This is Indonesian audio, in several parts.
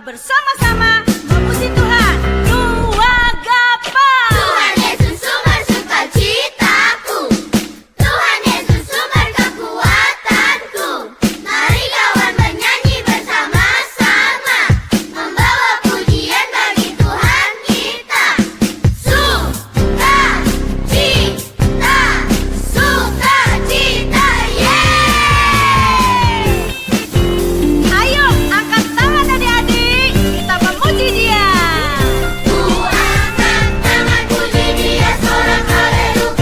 bersama-sama memuji Tuhan. Nuwagapa. Tuhan Yesus sumber sukacitaku, Tuhan Yesus sumber kekuatanku. Mari kawan menyanyi bersama-sama, membawa pujian bagi Tuhan kita. Sukacita, yeay! Ayo angkat tangan adik-adik, kita memuji Dia. Ku angkat tangan puji Dia, sorak haleluya.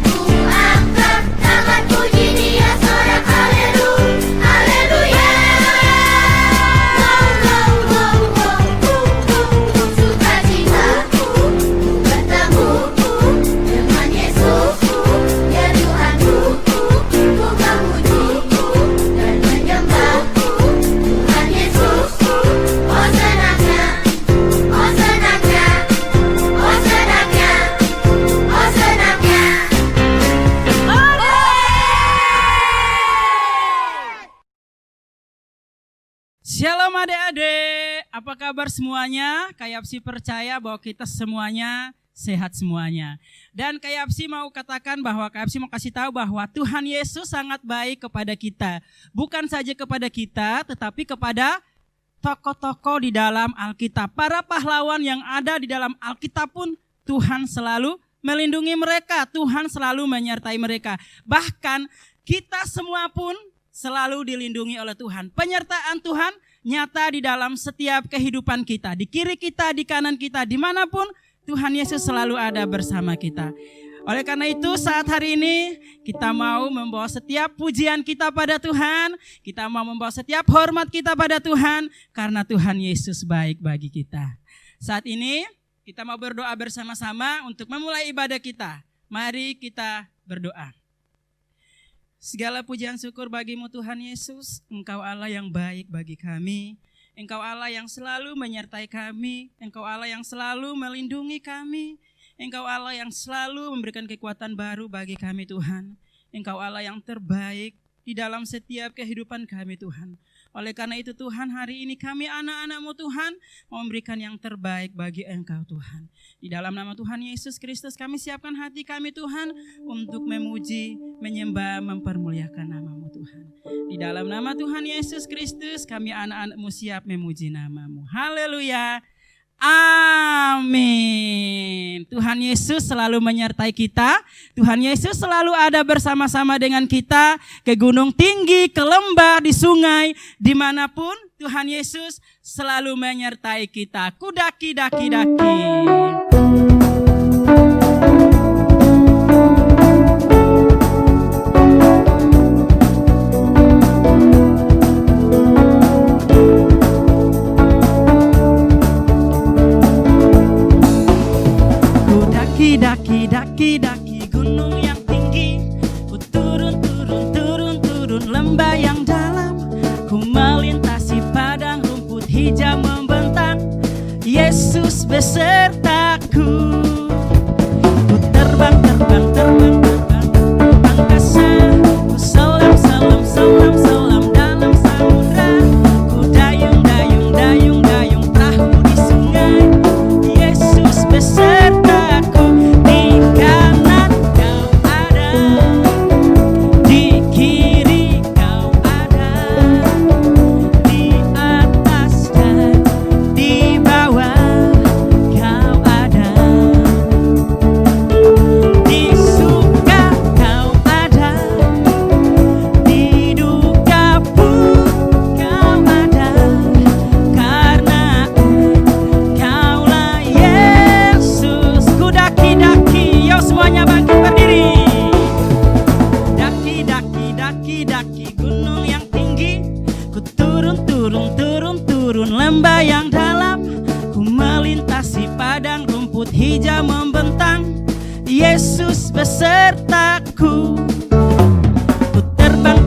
Ku angkat tangan puji Dia, sorak haleluya. Sukacitaku bertemuku dengan Yesusku, ya Tuhanku. Ku memujiku dan menyembahku Tuhan Yesusku. Oh senangnya, oh senangnya, oh senangnya, oh senangnya. Shalom adik-adik, apa kabar semuanya? Kayapsi percaya bahwa kita semuanya sehat semuanya. Dan Kayapsi mau katakan bahwa Kayapsi mau kasih tahu bahwa Tuhan Yesus sangat baik kepada kita. Bukan saja kepada kita, tetapi kepada tokoh-tokoh di dalam Alkitab. Para pahlawan yang ada di dalam Alkitab pun Tuhan selalu melindungi mereka. Tuhan selalu menyertai mereka. Bahkan kita semua pun selalu dilindungi oleh Tuhan. Penyertaan Tuhan nyata di dalam setiap kehidupan kita. Di kiri kita, di kanan kita, dimanapun Tuhan Yesus selalu ada bersama kita. Oleh karena itu saat hari ini kita mau membawa setiap pujian kita pada Tuhan. Kita mau membawa setiap hormat kita pada Tuhan. Karena Tuhan Yesus baik bagi kita. Saat ini kita mau berdoa bersama-sama untuk memulai ibadah kita. Mari kita berdoa. Segala pujian syukur bagimu Tuhan Yesus, Engkau Allah yang baik bagi kami, Engkau Allah yang selalu menyertai kami, Engkau Allah yang selalu melindungi kami, Engkau Allah yang selalu memberikan kekuatan baru bagi kami Tuhan, Engkau Allah yang terbaik di dalam setiap kehidupan kami Tuhan. Oleh karena itu Tuhan, hari ini kami anak-anak-Mu Tuhan mau memberikan yang terbaik bagi Engkau Tuhan. Di dalam nama Tuhan Yesus Kristus kami siapkan hati kami Tuhan untuk memuji, menyembah, mempermuliakan nama-Mu Tuhan. Di dalam nama Tuhan Yesus Kristus kami anak-anak-Mu siap memuji nama-Mu. Haleluya. Amin. Tuhan Yesus selalu menyertai kita. Tuhan Yesus selalu ada bersama-sama dengan kita. Ke gunung tinggi, ke lembah, di sungai, dimanapun Tuhan Yesus selalu menyertai kita. Ku daki. Daki gunung yang tinggi, ku turun lembah yang dalam, ku melintasi padang rumput hijau membentang, Yesus besertaku. Ku terbang angkasa, ku selam dalam samudra, ku dayung perahu di sungai, Yesus besertaku. Daki gunung yang tinggi, ku turun lembah yang dalam, ku melintasi padang rumput hijau membentang, Yesus besertaku. Ku terbang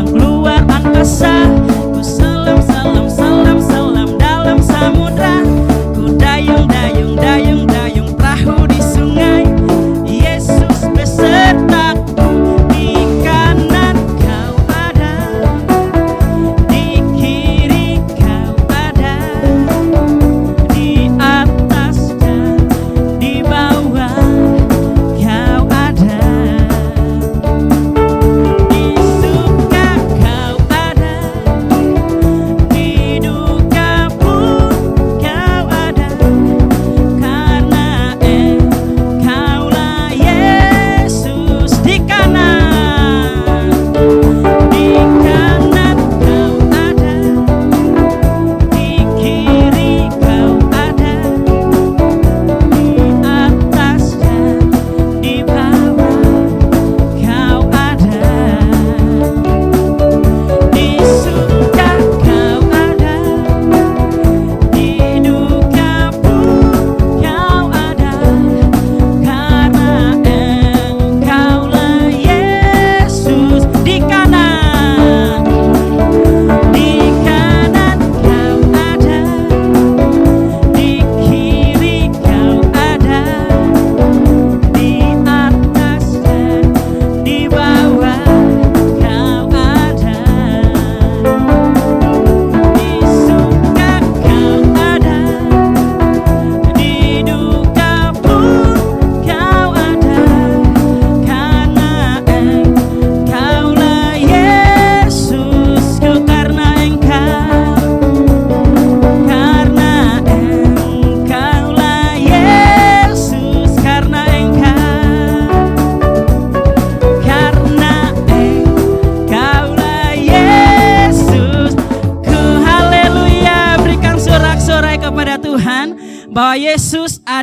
keluar angkasa, ku selam dalam samudra, ku dayung perahu di sungai, Yesus besertaku. Di kanan kau ada,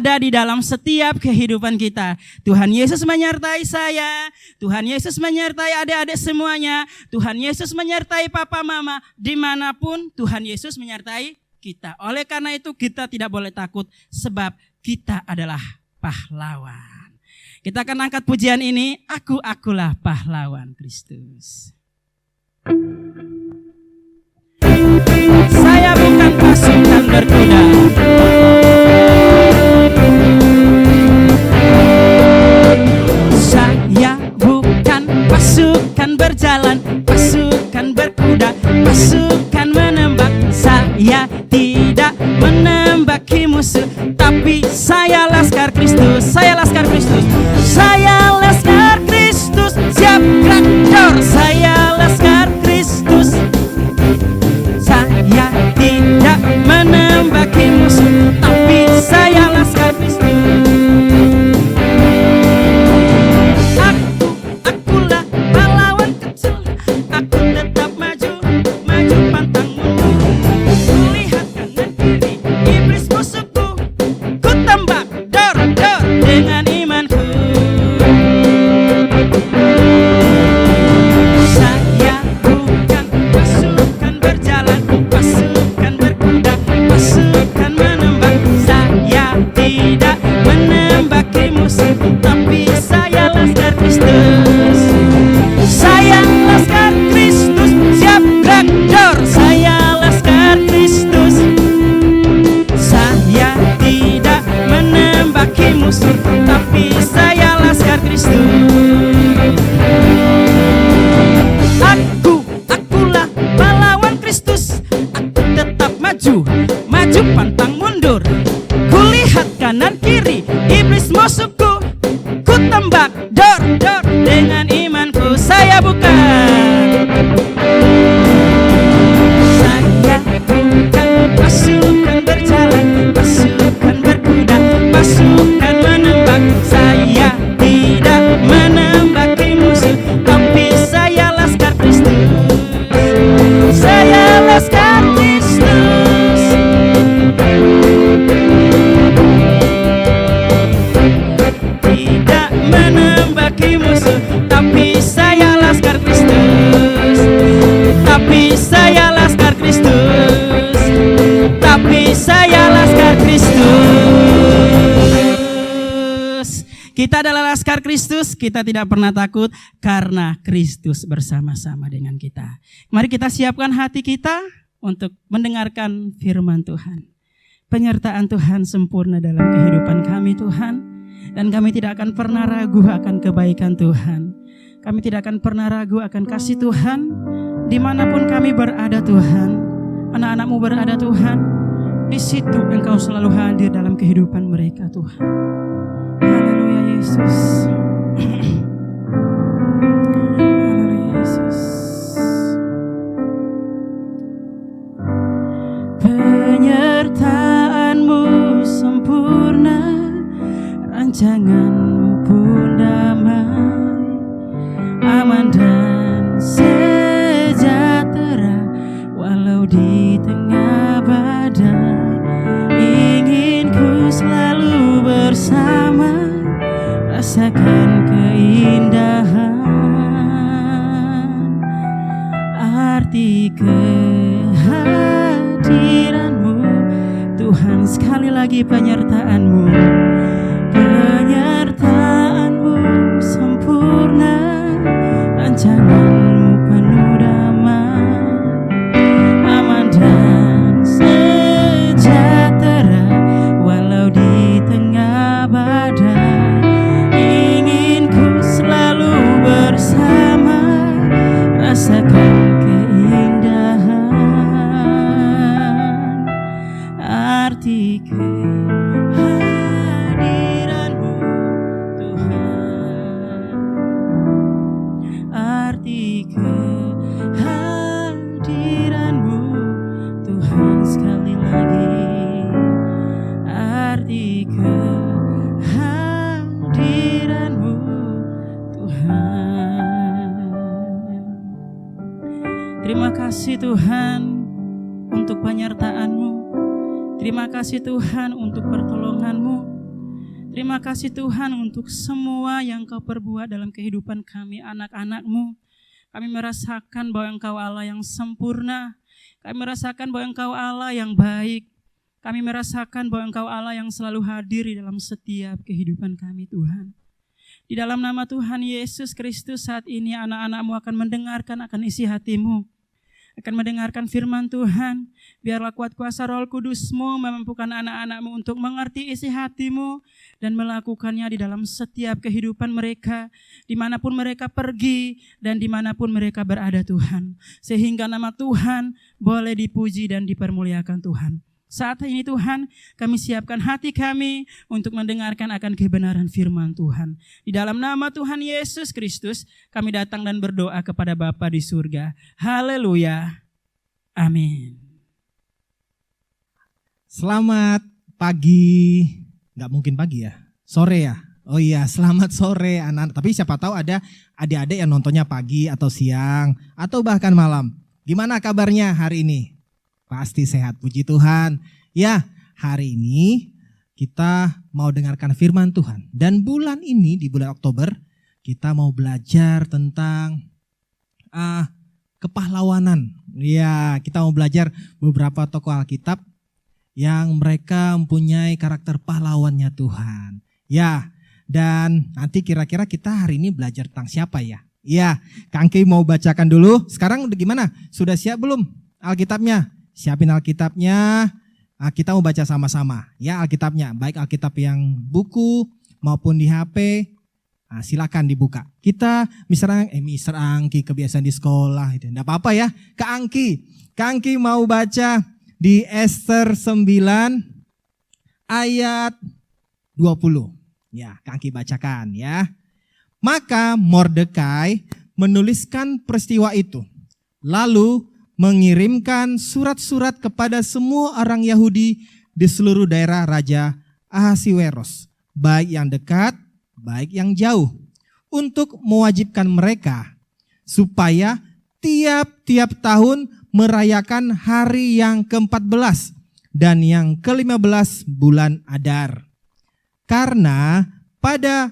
ada di dalam setiap kehidupan kita. Tuhan Yesus menyertai saya, Tuhan Yesus menyertai adik-adik semuanya, Tuhan Yesus menyertai papa mama, dimanapun Tuhan Yesus menyertai kita. Oleh karena itu kita tidak boleh takut sebab kita adalah pahlawan. Kita akan angkat pujian ini, akulah pahlawan Kristus. Saya bukan pasukan berkuda. Saya bukan pasukan berjalan, pasukan berkuda, pasukan menembak. Saya tidak menembaki musuh, tapi saya laskar Kristus. Saya laskar Kristus. Saya laskar Kristus, siap gerak dor. Saya laskar Kristus. Saya tidak menembaki musuh, tapi saya laskar Kristus. Akulah pahlawan kecil, aku tetap maju, maju pantang mundur. Kulihat kanan kiri, iblis musuhku, ku tembak dor dor dengan imanku. Saya bukan pasukan berjalan, pasukan berkuda, pasukan menembak. Saya tidak menembaki musuh, tapi saya laskar Kristus. Saya laskar Kristus, siap gerak dor. Saya laskar Kristus. Saya tidak menembaki musuh, tapi saya laskar Kristus. Akulah pahlawan Kristus. Aku tetap maju, maju pantang mundur. Kulihat kanan kiri, iblis musuhku, ku tembak dor dor dengan imanku. Saya bukan pasukan berjalan, pasukan berkuda, pasukan menembak. Saya tidak menembaki musuh, tapi saya laskar Kristus. Saya laskar Kristus. Tidak menembaki musuh, tapi saya laskar Kristus. Tapi saya laskar Kristus. Tapi saya laskar Kristus. Kita adalah laskar Kristus, kita tidak pernah takut karena Kristus bersama-sama dengan kita. Mari kita siapkan hati kita untuk mendengarkan firman Tuhan. Penyertaan Tuhan sempurna dalam kehidupan kami Tuhan. Dan kami tidak akan pernah ragu akan kebaikan Tuhan. Kami tidak akan pernah ragu akan kasih Tuhan. Dimanapun kami berada Tuhan, anak-anak-Mu berada Tuhan, di situ Engkau selalu hadir dalam kehidupan mereka Tuhan. Haleluya Yesus. Haleluya Yesus. Penyertaan-Mu sempurna, rancangan-Mu pun damai, aman dan sejahtera walau di tengah badai. Ingin ku selalu bersama, rasakan keindahan arti kehadiran-Mu Tuhan. Sekali lagi penyertaan-Mu, penyertaan-Mu sempurna, rancangan-Mu penuh damai, aman dan sejahtera walau di tengah badai. Ingin ku selalu bersama, rasakan keindahan arti kehadiran-Mu Tuhan. Arti kehadiran-Mu Tuhan. Sekali lagi, arti kehadiran-Mu Tuhan. Terima kasih Tuhan untuk penyertaan-Mu. Terima kasih Tuhan untuk pertolongan-Mu. Terima kasih Tuhan untuk semua yang Kau perbuat dalam kehidupan kami anak-anak-Mu. Kami merasakan bahwa Engkau Allah yang sempurna. Kami merasakan bahwa Engkau Allah yang baik. Kami merasakan bahwa Engkau Allah yang selalu hadir di dalam setiap kehidupan kami Tuhan. Di dalam nama Tuhan Yesus Kristus saat ini anak-anak-Mu akan mendengarkan akan isi hati-Mu. Akan mendengarkan firman Tuhan. Biarlah kuat kuasa Roh Kudus-Mu memampukan anak-anak-Mu untuk mengerti isi hati-Mu dan melakukannya di dalam setiap kehidupan mereka, dimanapun mereka pergi dan dimanapun mereka berada Tuhan. Sehingga nama Tuhan boleh dipuji dan dipermuliakan Tuhan. Saat ini Tuhan, kami siapkan hati kami untuk mendengarkan akan kebenaran firman Tuhan. Di dalam nama Tuhan Yesus Kristus, kami datang dan berdoa kepada Bapa di surga. Haleluya. Amin. Selamat pagi. Nggak mungkin pagi ya? Sore ya? Oh iya, selamat sore anak-anak. Tapi siapa tahu ada adik-adik yang nontonnya pagi atau siang atau bahkan malam. Gimana kabarnya hari ini? Pasti sehat, puji Tuhan. Ya, hari ini kita mau dengarkan firman Tuhan. Dan bulan ini, di bulan Oktober, kita mau belajar tentang kepahlawanan. Ya, kita mau belajar beberapa tokoh Alkitab yang mereka mempunyai karakter pahlawannya Tuhan. Ya, dan nanti kira-kira kita hari ini belajar tentang siapa ya? Ya, Kang Ki mau bacakan dulu. Sekarang udah gimana? Sudah siap belum Alkitabnya? Siapin Alkitabnya, kita mau baca sama-sama ya Alkitabnya. Baik Alkitab yang buku maupun di HP, silakan dibuka. Kita Mister Angki kebiasaan di sekolah itu, enggak apa-apa ya. Kak Angki mau baca di Ester 9 ayat 20. Ya, Kak Angki bacakan ya. Maka Mordekai menuliskan peristiwa itu. Lalu mengirimkan surat-surat kepada semua orang Yahudi di seluruh daerah Raja Ahasiweros, baik yang dekat, baik yang jauh, untuk mewajibkan mereka supaya tiap-tiap tahun merayakan hari yang ke-14 dan yang ke-15 bulan Adar. Karena pada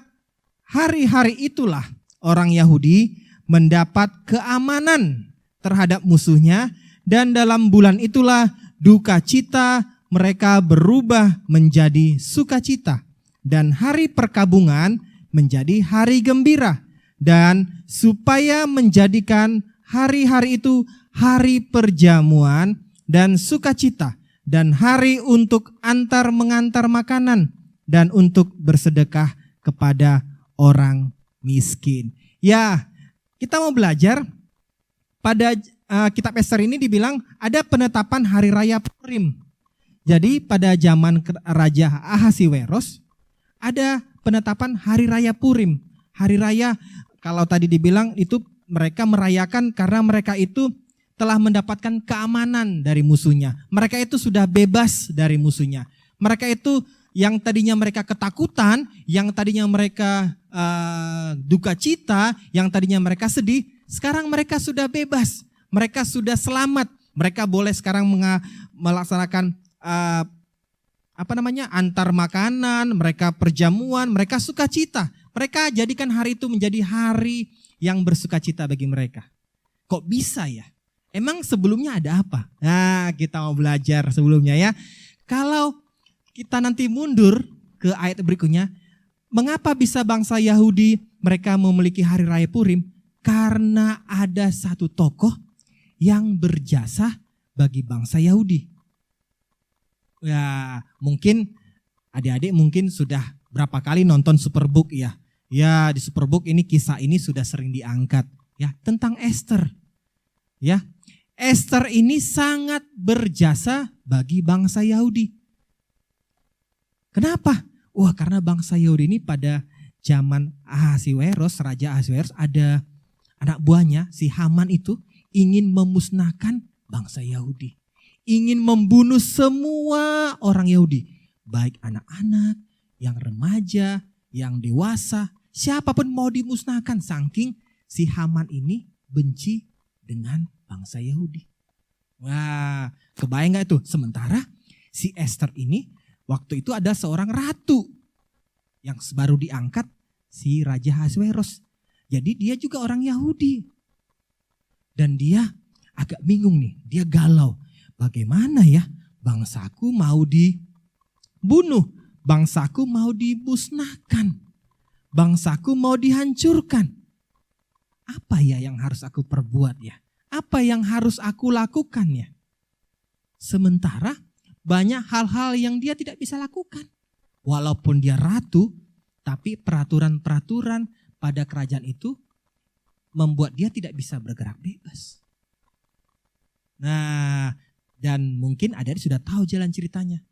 hari-hari itulah orang Yahudi mendapat keamanan terhadap musuhnya, dan dalam bulan itulah duka cita mereka berubah menjadi sukacita, dan hari perkabungan menjadi hari gembira, dan supaya menjadikan hari-hari itu hari perjamuan dan sukacita, dan hari untuk antar mengantar makanan, dan untuk bersedekah kepada orang miskin. Ya, kita mau belajar. Pada kitab Ester ini dibilang ada penetapan hari raya Purim. Jadi pada zaman Raja Ahasiweros ada penetapan hari raya Purim. Hari raya kalau tadi dibilang itu mereka merayakan karena mereka itu telah mendapatkan keamanan dari musuhnya. Mereka itu sudah bebas dari musuhnya. Mereka itu yang tadinya mereka ketakutan, yang tadinya mereka duka cita, yang tadinya mereka sedih, sekarang mereka sudah bebas, mereka sudah selamat, mereka boleh sekarang melaksanakan antar makanan, mereka perjamuan, mereka sukacita. Mereka jadikan hari itu menjadi hari yang bersukacita bagi mereka. Kok bisa ya? Emang sebelumnya ada apa? Nah, kita mau belajar sebelumnya ya. Kalau kita nanti mundur ke ayat berikutnya, mengapa bisa bangsa Yahudi mereka memiliki hari raya Purim? Karena ada satu tokoh yang berjasa bagi bangsa Yahudi. Ya, mungkin adik-adik mungkin sudah berapa kali nonton Superbook ya. Ya, di Superbook ini kisah ini sudah sering diangkat ya, tentang Ester. Ya. Ester ini sangat berjasa bagi bangsa Yahudi. Kenapa? Wah, karena bangsa Yahudi ini pada zaman Ahasiweros, Raja Ahasiweros, ada anak buahnya, si Haman itu ingin memusnahkan bangsa Yahudi. Ingin membunuh semua orang Yahudi. Baik anak-anak, yang remaja, yang dewasa, siapapun mau dimusnahkan. Saking si Haman ini benci dengan bangsa Yahudi. Wah, kebayang gak itu? Sementara si Ester ini waktu itu ada seorang ratu Yang baru diangkat si Raja Ahasweros. Jadi dia juga orang Yahudi. Dan dia agak bingung nih, dia galau. Bagaimana ya bangsaku mau dibunuh, bangsaku mau dimusnahkan, bangsaku mau dihancurkan. Apa ya yang harus aku perbuat ya? Apa yang harus aku lakukan ya? Sementara banyak hal-hal yang dia tidak bisa lakukan. Walaupun dia ratu, tapi peraturan-peraturan pada kerajaan itu membuat dia tidak bisa bergerak bebas. Nah, dan mungkin adik-adik sudah tahu jalan ceritanya.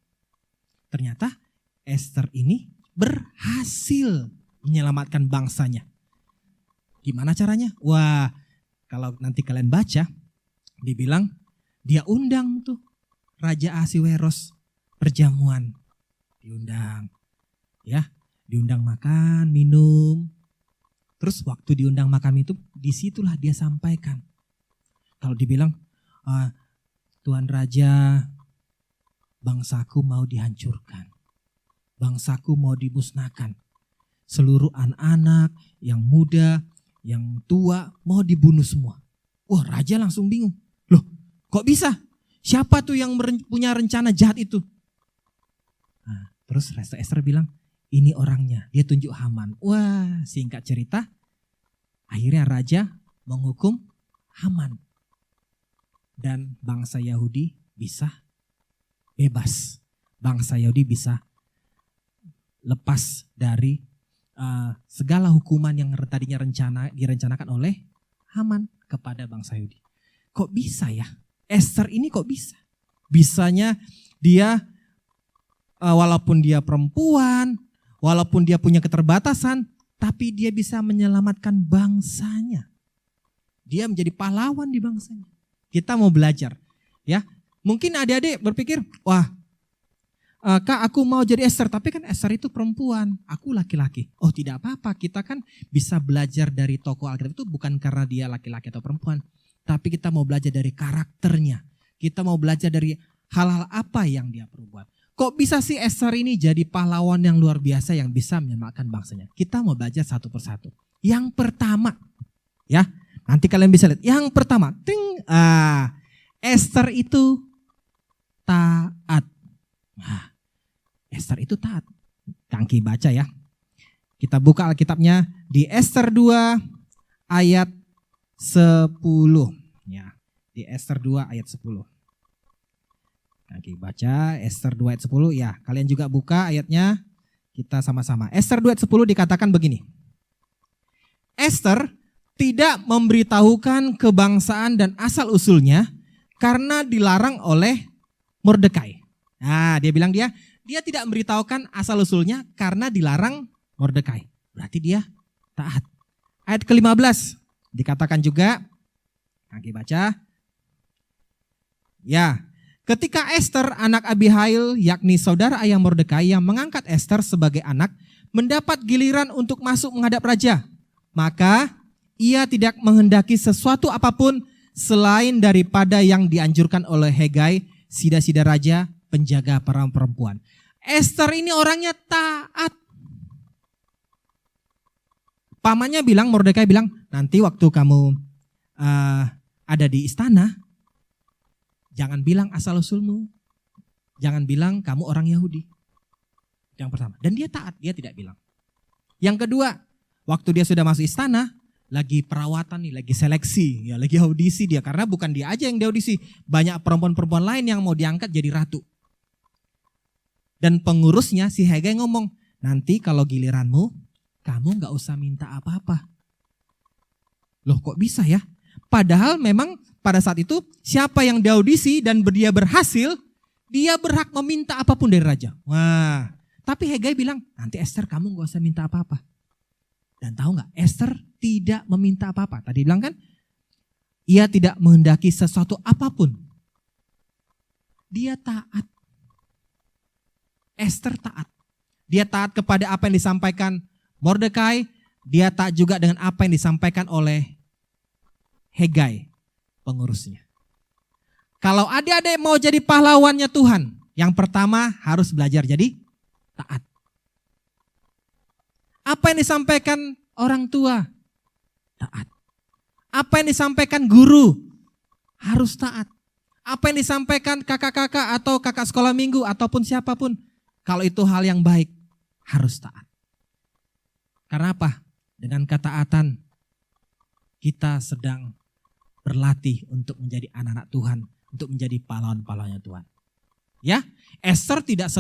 Ternyata Esther ini berhasil menyelamatkan bangsanya. Gimana caranya? Wah, kalau nanti kalian baca, dibilang dia undang tuh Raja Ahasweros perjamuan. Diundang. Ya, diundang makan, minum. Terus waktu diundang makan itu, disitulah dia sampaikan. Kalau dibilang, Tuan Raja, bangsaku mau dihancurkan. Bangsaku mau dimusnahkan. Seluruh anak-anak, yang muda, yang tua, mau dibunuh semua. Wah, Raja langsung bingung. Loh, kok bisa? Siapa tuh yang punya rencana jahat itu? Nah, terus Raja Esther bilang, ini orangnya, dia tunjuk Haman. Wah, singkat cerita, akhirnya raja menghukum Haman. Dan bangsa Yahudi bisa bebas. Bangsa Yahudi bisa lepas dari segala hukuman yang tadinya direncanakan oleh Haman kepada bangsa Yahudi. Kok bisa ya? Esther ini kok bisa? Bisanya dia walaupun dia perempuan, walaupun dia punya keterbatasan, tapi dia bisa menyelamatkan bangsanya. Dia menjadi pahlawan di bangsanya. Kita mau belajar, ya. Mungkin adik-adik berpikir, wah, Kak, aku mau jadi Esther, tapi kan Esther itu perempuan, aku laki-laki. Oh, tidak apa-apa, kita kan bisa belajar dari tokoh Alkitab itu bukan karena dia laki-laki atau perempuan, tapi kita mau belajar dari karakternya. Kita mau belajar dari hal-hal apa yang dia perbuat. Kok bisa sih Esther ini jadi pahlawan yang luar biasa yang bisa menyelamatkan bangsanya? Kita mau belajar satu persatu. Yang pertama, ya, nanti kalian bisa lihat. Yang pertama, Esther itu taat. Nah, Esther itu taat. Tangki baca ya. Kita buka Alkitabnya di Esther 2 ayat 10. Ya, di Esther 2 ayat 10. Oke, baca Esther 2 ayat 10. Ya, kalian juga buka ayatnya. Kita sama-sama. Esther 2 ayat 10 dikatakan begini. Esther tidak memberitahukan kebangsaan dan asal-usulnya karena dilarang oleh Mordekai. Nah, dia bilang dia tidak memberitahukan asal-usulnya karena dilarang Mordekai. Berarti dia taat. Ayat ke-15 dikatakan juga. Oke, baca. Ya. Ketika Esther anak Abihail yakni saudara ayah Mordekai yang mengangkat Esther sebagai anak mendapat giliran untuk masuk menghadap raja, maka ia tidak menghendaki sesuatu apapun selain daripada yang dianjurkan oleh Hegai, sida-sida raja, penjaga para perempuan. Esther ini orangnya taat. Pamannya bilang, Mordekai bilang, nanti waktu kamu ada di istana, jangan bilang asal-usulmu. Jangan bilang kamu orang Yahudi. Yang pertama. Dan dia taat, dia tidak bilang. Yang kedua, waktu dia sudah masuk istana, lagi perawatan nih, lagi seleksi, ya lagi audisi dia. Karena bukan dia aja yang diaudisi. Banyak perempuan-perempuan lain yang mau diangkat jadi ratu. Dan pengurusnya si Hegai ngomong, nanti kalau giliranmu, kamu gak usah minta apa-apa. Loh, kok bisa ya? Padahal memang pada saat itu siapa yang diaudisi dan dia berhasil, dia berhak meminta apapun dari raja. Wah, tapi Hegai bilang, nanti Esther kamu gak usah minta apa-apa. Dan tahu gak, Esther tidak meminta apa-apa. Tadi bilang kan, ia tidak menghendaki sesuatu apapun. Dia taat. Esther taat. Dia taat kepada apa yang disampaikan Mordekai. Dia taat juga dengan apa yang disampaikan oleh Hegai, pengurusnya. Kalau adik-adik mau jadi pahlawannya Tuhan, yang pertama harus belajar jadi taat. Apa yang disampaikan orang tua? Taat. Apa yang disampaikan guru? Harus taat. Apa yang disampaikan kakak-kakak atau kakak sekolah minggu ataupun siapapun, kalau itu hal yang baik, harus taat. Karena apa? Dengan ketaatan, kita sedang berlatih untuk menjadi anak-anak Tuhan, untuk menjadi pahlawan-pahlawannya Tuhan. Ya, Esther tidak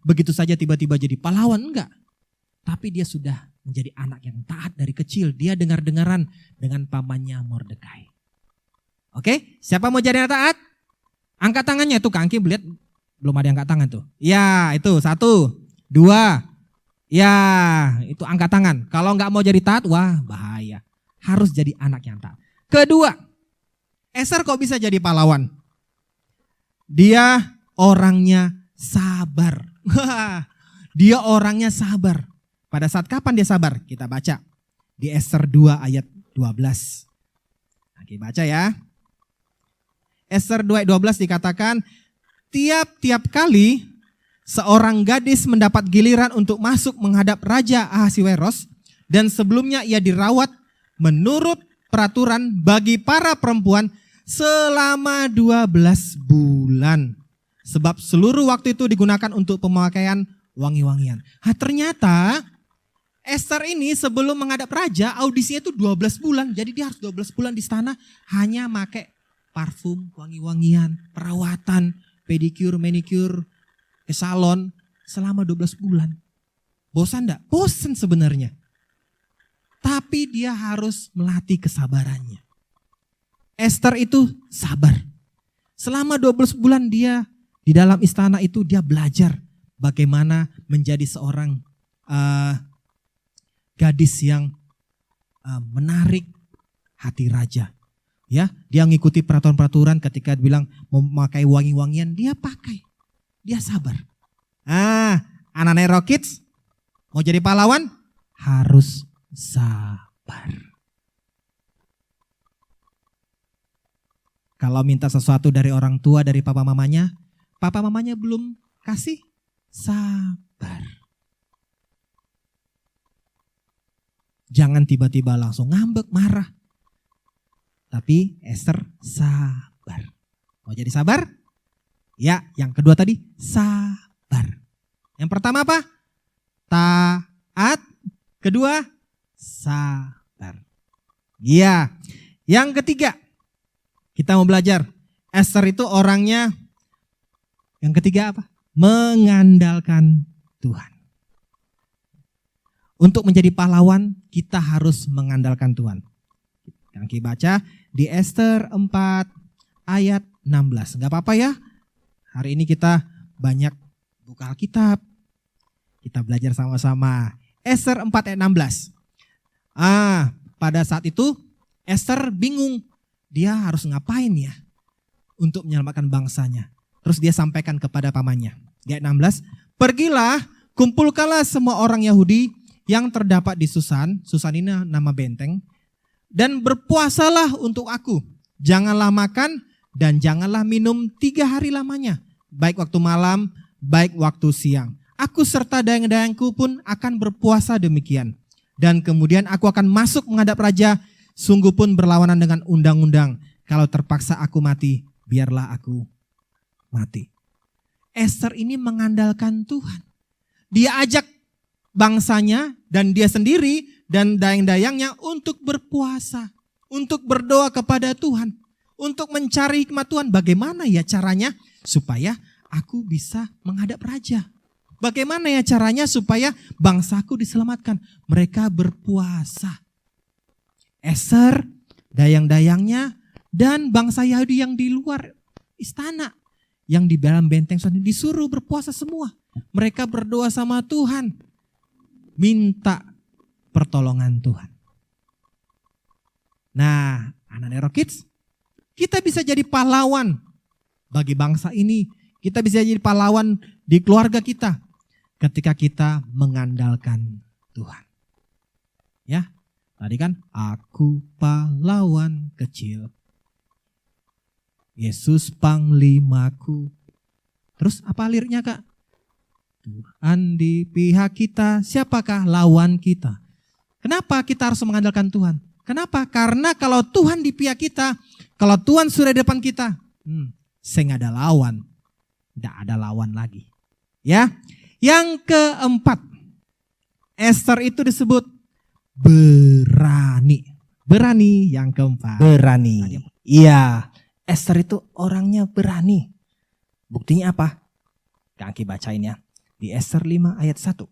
begitu saja tiba-tiba jadi pahlawan, enggak. Tapi dia sudah menjadi anak yang taat dari kecil. Dia dengar-dengaran dengan pamannya Mordekai. Oke, siapa mau jadi anak taat? Angkat tangannya tuh, Kang Kim lihat belum ada yang angkat tangan tuh. Ya, itu 1, 2. Ya, itu angkat tangan. Kalau enggak mau jadi taat, wah bahaya. Harus jadi anak yang taat. Kedua, Esther kok bisa jadi pahlawan? Dia orangnya sabar. Dia orangnya sabar. Pada saat kapan dia sabar? Kita baca di Esther 2 ayat 12. Oke, baca ya. Esther 2 ayat 12 dikatakan, tiap-tiap kali seorang gadis mendapat giliran untuk masuk menghadap Raja Ahasiweros, dan sebelumnya ia dirawat menurut peraturan bagi para perempuan selama 12 bulan. Sebab seluruh waktu itu digunakan untuk pemakaian wangi-wangian. Ternyata Esther ini sebelum menghadap raja, audisinya itu 12 bulan. Jadi dia harus 12 bulan di istana hanya pakai parfum, wangi-wangian, perawatan, pedicure, manicure, ke salon selama 12 bulan. Bosan enggak? Bosan sebenarnya. Tapi dia harus melatih kesabarannya. Esther itu sabar. Selama 12 bulan dia di dalam istana itu dia belajar bagaimana menjadi seorang gadis yang menarik hati raja. Ya, dia mengikuti peraturan-peraturan. Ketika bilang mau memakai wangi-wangian, dia pakai. Dia sabar. Anak-anak Rock Kids mau jadi pahlawan harus sabar. Kalau minta sesuatu dari orang tua, dari papa mamanya belum kasih, sabar. Jangan tiba-tiba langsung ngambek, marah. Tapi Esther sabar. Mau jadi sabar? Ya, yang kedua tadi sabar. Yang pertama apa? Taat. Kedua, sabar. Iya. Yang ketiga, kita mau belajar. Esther itu orangnya, yang ketiga apa? Mengandalkan Tuhan. Untuk menjadi pahlawan, kita harus mengandalkan Tuhan. Yang kita baca di Esther 4 ayat 16. Enggak apa-apa ya. Hari ini kita banyak buka Alkitab. Kita belajar sama-sama. Esther 4 ayat 16. Pada saat itu Esther bingung. Dia harus ngapain ya untuk menyelamatkan bangsanya. Terus dia sampaikan kepada pamannya. Di ayat 16. Pergilah, kumpulkanlah semua orang Yahudi yang terdapat di Susan. Susan ini nama benteng. Dan berpuasalah untuk aku. Janganlah makan dan janganlah minum 3 hari lamanya. Baik waktu malam, baik waktu siang. Aku serta dayang-dayangku pun akan berpuasa demikian. Dan kemudian aku akan masuk menghadap raja. Sungguh pun berlawanan dengan undang-undang. Kalau terpaksa aku mati, biarlah aku mati. Esther ini mengandalkan Tuhan. Dia ajak bangsanya dan dia sendiri dan dayang-dayangnya untuk berpuasa, untuk berdoa kepada Tuhan, untuk mencari hikmat Tuhan. Bagaimana ya caranya supaya aku bisa menghadap raja? Bagaimana ya caranya supaya bangsaku diselamatkan? Mereka berpuasa. Esther, dayang-dayangnya, dan bangsa Yahudi yang di luar istana, yang di dalam benteng disuruh berpuasa semua. Mereka berdoa sama Tuhan, minta pertolongan Tuhan. Nah, anak-anak Rock Kids, kita bisa jadi pahlawan bagi bangsa ini. Kita bisa jadi pahlawan di keluarga kita ketika kita mengandalkan Tuhan. Ya, tadi kan aku pahlawan kecil, Yesus panglimaku. Terus apa liriknya, Kak? Tuhan di pihak kita, siapakah lawan kita? Kenapa kita harus mengandalkan Tuhan? Kenapa? Karena kalau Tuhan di pihak kita, kalau Tuhan sudah di depan kita, saya nggak ada lawan. Tidak ada lawan lagi. Ya, yang keempat, Esther itu disebut berani. Berani yang keempat. Berani. Iya, Esther itu orangnya berani. Buktinya apa? Kaki bacain ya. Di Esther 5 ayat 1.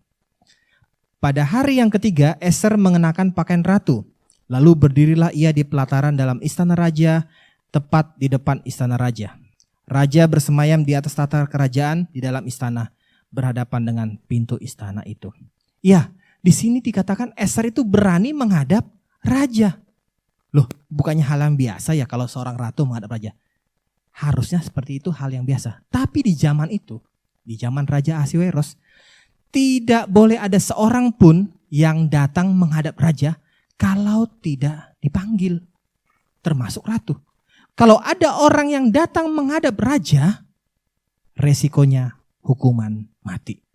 Pada hari yang ketiga, Esther mengenakan pakaian ratu. Lalu berdirilah ia di pelataran dalam istana raja, tepat di depan istana raja. Raja bersemayam di atas tata kerajaan di dalam istana, berhadapan dengan pintu istana itu. Iya, di sini dikatakan Esther itu berani menghadap raja. Loh, bukannya hal yang biasa ya kalau seorang ratu menghadap raja? Harusnya seperti itu hal yang biasa. Tapi di zaman itu, di zaman Raja Ahasiweros, tidak boleh ada seorang pun yang datang menghadap raja kalau tidak dipanggil, termasuk ratu. Kalau ada orang yang datang menghadap raja, resikonya hukuman mati.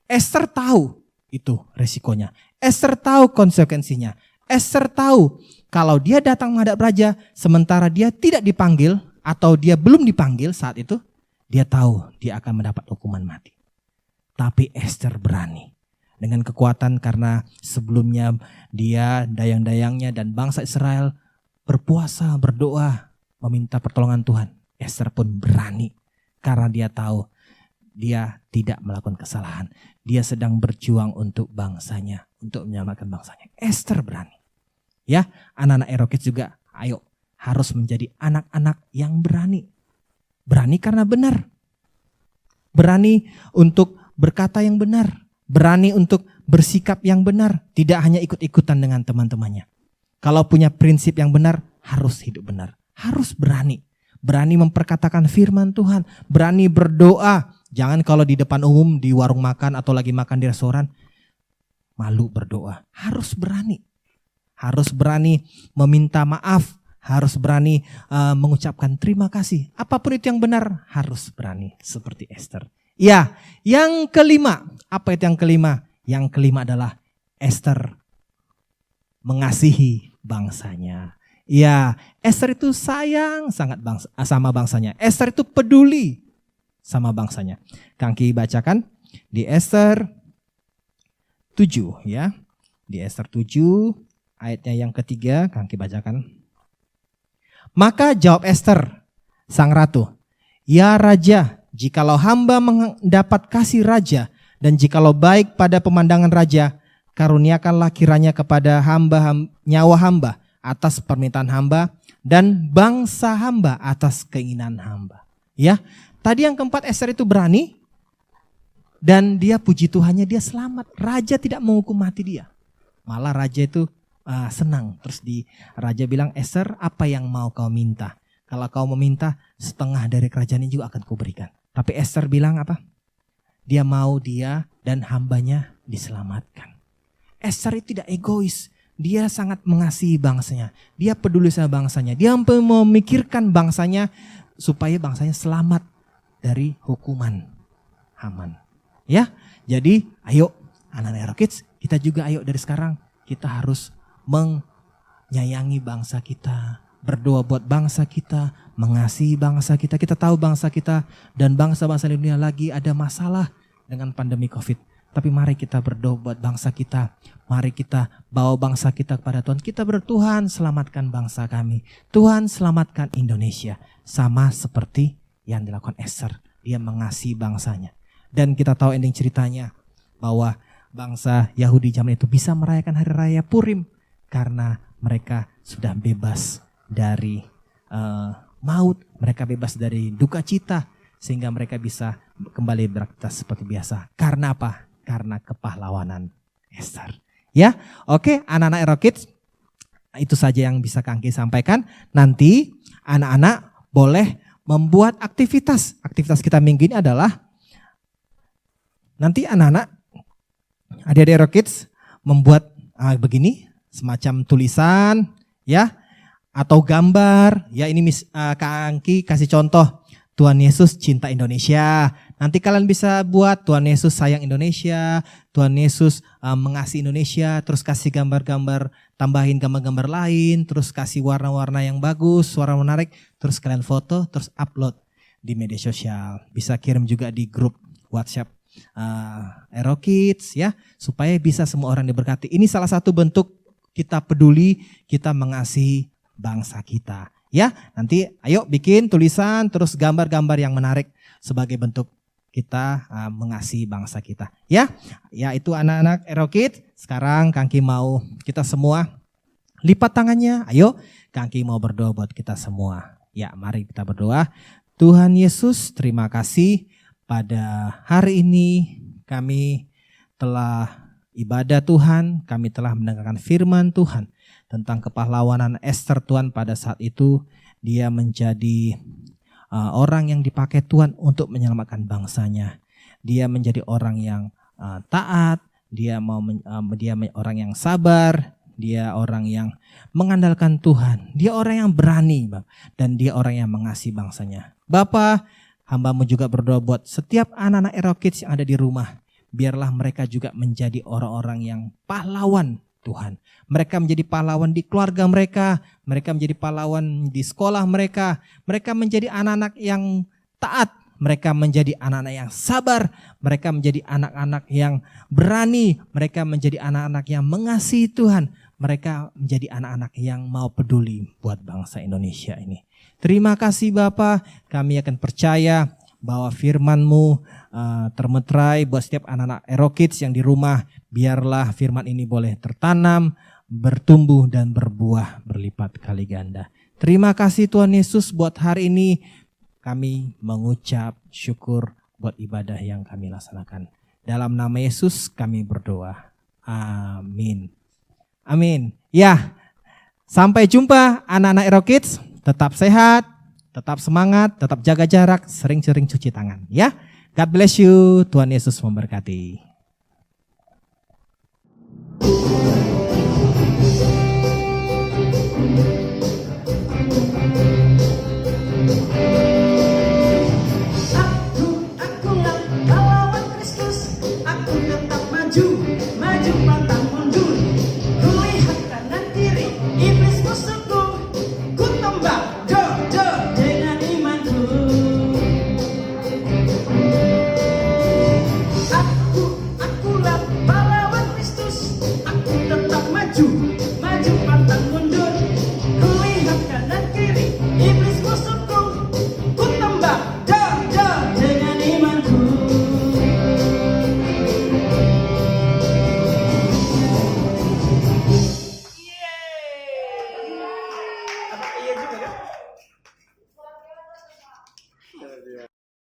Esther tahu itu resikonya. Esther tahu konsekuensinya. Esther tahu kalau dia datang menghadap raja sementara dia tidak dipanggil atau dia belum dipanggil saat itu, dia tahu dia akan mendapat hukuman mati. Tapi Esther berani dengan kekuatan karena sebelumnya dia, dayang-dayangnya dan bangsa Israel berpuasa, berdoa, meminta pertolongan Tuhan. Esther pun berani karena dia tahu dia tidak melakukan kesalahan. Dia sedang berjuang untuk bangsanya, untuk menyelamatkan bangsanya. Esther berani. Ya, anak-anak Erokits juga, ayo harus menjadi anak-anak yang berani. Berani karena benar. Berani untuk berkata yang benar. Berani untuk bersikap yang benar. Tidak hanya ikut-ikutan dengan teman-temannya. Kalau punya prinsip yang benar, harus hidup benar. Harus berani. Berani memperkatakan firman Tuhan. Berani berdoa. Jangan kalau di depan umum, di warung makan atau lagi makan di restoran, malu berdoa. Harus berani. Harus berani meminta maaf. Harus berani mengucapkan terima kasih. Apapun itu yang benar, harus berani seperti Esther. Ya, yang kelima. Apa itu yang kelima? Yang kelima adalah Esther mengasihi bangsanya. Ya, Esther itu sayang sangat sama bangsanya. Esther itu peduli sama bangsanya. Kangki bacakan di Esther 7 ya. Di Esther 7 ayatnya yang ketiga, Kangki bacakan. Maka jawab Esther, sang ratu, ya raja, jikalau hamba mendapat kasih raja dan jikalau baik pada pemandangan raja, karuniakanlah kiranya kepada nyawa hamba atas permintaan hamba dan bangsa hamba atas keinginan hamba. Ya, tadi yang keempat Esther itu berani dan dia puji Tuhannya dia selamat. Raja tidak menghukum mati dia. Malah raja itu senang. Terus raja bilang, Esther, apa yang mau kau minta? Kalau kau meminta, setengah dari kerajaan ini juga akan kuberikan. Tapi Esther bilang apa? Dia mau dia dan hambanya diselamatkan. Esther itu tidak egois. Dia sangat mengasihi bangsanya. Dia peduli sama bangsanya. Dia memikirkan bangsanya supaya bangsanya selamat dari hukuman Haman. Ya, jadi ayo anak-anak Erokits, kita juga ayo dari sekarang kita harus menyayangi bangsa kita, berdoa buat bangsa kita, mengasihi bangsa kita. Kita tahu bangsa kita dan bangsa-bangsa di dunia lagi ada masalah dengan pandemi COVID. Tapi mari kita berdoa buat bangsa kita. Mari kita bawa bangsa kita kepada Tuhan. Kita Tuhan selamatkan bangsa kami. Tuhan selamatkan Indonesia. Sama seperti yang dilakukan Esther. Dia mengasihi bangsanya. Dan kita tahu ending ceritanya bahwa bangsa Yahudi zaman itu bisa merayakan hari raya Purim. Karena mereka sudah bebas dari maut, mereka bebas dari duka cita, sehingga mereka bisa kembali beraktivitas seperti biasa. Karena apa? Karena kepahlawanan Esther. Ya, oke, anak-anak Erokits, itu saja yang bisa Kangki sampaikan. Nanti anak-anak boleh membuat aktivitas. Aktivitas kita minggu ini adalah nanti anak-anak, adik-adik Erokits membuat begini. Semacam tulisan ya atau gambar ya. Ini Kangki kasih contoh, Tuhan Yesus cinta Indonesia. Nanti kalian bisa buat Tuhan Yesus sayang Indonesia, Tuhan Yesus mengasihi Indonesia, terus kasih gambar-gambar, tambahin gambar-gambar lain, terus kasih warna-warna yang bagus, warna menarik, terus kalian foto, terus upload di media sosial. Bisa kirim juga di grup WhatsApp Aero Kids ya, supaya bisa semua orang diberkati. Ini salah satu bentuk kita peduli, kita mengasihi bangsa kita. Ya, nanti ayo bikin tulisan terus gambar-gambar yang menarik sebagai bentuk kita mengasihi bangsa kita. Ya, itu anak-anak Aero Kids. Sekarang Kangki mau kita semua lipat tangannya. Ayo, Kangki mau berdoa buat kita semua. Ya, mari kita berdoa. Tuhan Yesus, terima kasih pada hari ini kami telah ibadah Tuhan, kami telah mendengarkan firman Tuhan tentang kepahlawanan Ester Tuhan. Pada saat itu dia menjadi orang yang dipakai Tuhan untuk menyelamatkan bangsanya. Dia menjadi orang yang taat, dia orang yang sabar, dia orang yang mengandalkan Tuhan, dia orang yang berani, dan dia orang yang mengasihi bangsanya. Bapa, hamba-Mu juga berdoa buat setiap anak-anak Aero Kids yang ada di rumah. Biarlah mereka juga menjadi orang-orang yang pahlawan Tuhan. Mereka menjadi pahlawan di keluarga mereka menjadi pahlawan di sekolah mereka menjadi anak-anak yang taat, mereka menjadi anak-anak yang sabar, mereka menjadi anak-anak yang berani, mereka menjadi anak-anak yang mengasihi Tuhan, mereka menjadi anak-anak yang mau peduli buat bangsa Indonesia ini. Terima kasih Bapa, kami akan percaya bahwa firman-Mu termeterai buat setiap anak-anak Aero Kids yang di rumah. Biarlah firman ini boleh tertanam, bertumbuh dan berbuah berlipat kali ganda. Terima kasih Tuhan Yesus buat hari ini. Kami mengucap syukur buat ibadah yang kami laksanakan. Dalam nama Yesus kami berdoa. Amin. Amin. Ya, sampai jumpa anak-anak Aero Kids. Tetap sehat, tetap semangat, tetap jaga jarak, sering-sering cuci tangan. Ya, God bless you. Tuhan Yesus memberkati. Akulah pahlawan Kristus, aku tetap maju pantang mundur. Kulihat kanan kiri, iblis musuhku, ku tembak, dengan imanku. Akulah pahlawan Kristus, aku tetap maju pantang mundur. Kulihat kanan kiri, iblis musuhku, ku tembak, dengan imanku. Yeay. Apa iya juga kan?